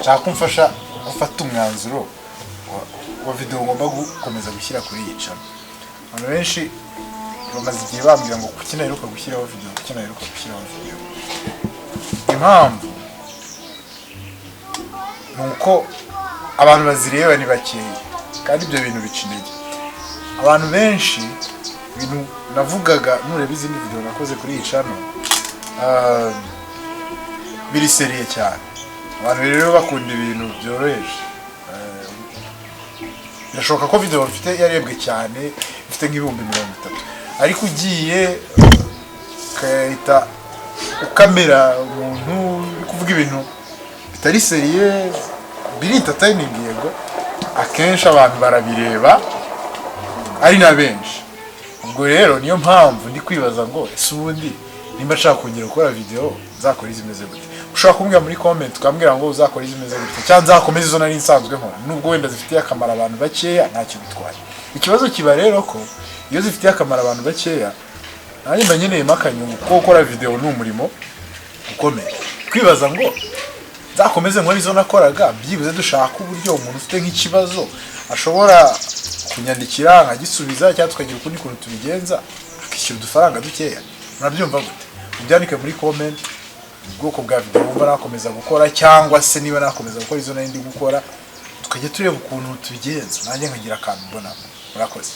Chakumfasha gufata umwanzuro wa video ngomba gukomeza gushyira kuri iyi channel. Abantu benshi bamaze igihe bambwira ngo kukina iruka gushyiraho video. Impamvu nuko abantu bazireba ni bakeya kandi ibyo bintu bica intege. Abantu benshi ibintu navugaga nureba izindi video nakoze kuri iyi channel biri seriye cyane. Abantu rero bakunda ibintu byoroheje. Birashoboka ko video mfite yarebwe cyane, ifite nk'ibihumbi 30, ariko ugiye kayita ukamera umuntu kuvuga ibintu bitari seriye biri entertaining yego, akenshi abantu barabireba ari na benshi. Ubwo rero niyo mpamvu ndi kwibaza ngo ese ubundi nimba nshaka kongera gukora video nzakora izimeze gute. Ushaka kumbwira muri comment ukambwira ngo uzakora izimeze gute cyangwa nzakomeza izo nari nsanzwe nkora, nubwo wenda zifitiye akamaro abantu bakeya ntacyo bitwaye. Ikibazo kiba rero ko iyo zifitiye akamaro abantu bakeya nanjye mba nkeneye makanyungu ko gukora video ni umurimo ukomeye. Kwibaza ngo nzakomeze nkora izo nakoraga, byibuze dushaka uburyo umuntu ufite nk'ikibazo ashobora kunyandikira nkagisubiza cyangwa tukagira ukundi kuntu tubigenza akishyura udufaranga dukeya. Murabyumva gute? Ubyandike muri comment ubwoko bwa video wumva nakomeza gukora, cyangwa se niba nakomeza gukora izo nari ndi gukora tukajya tureba ukuntu tubigenza nanjye nkagira akantu mbona. Murakoze.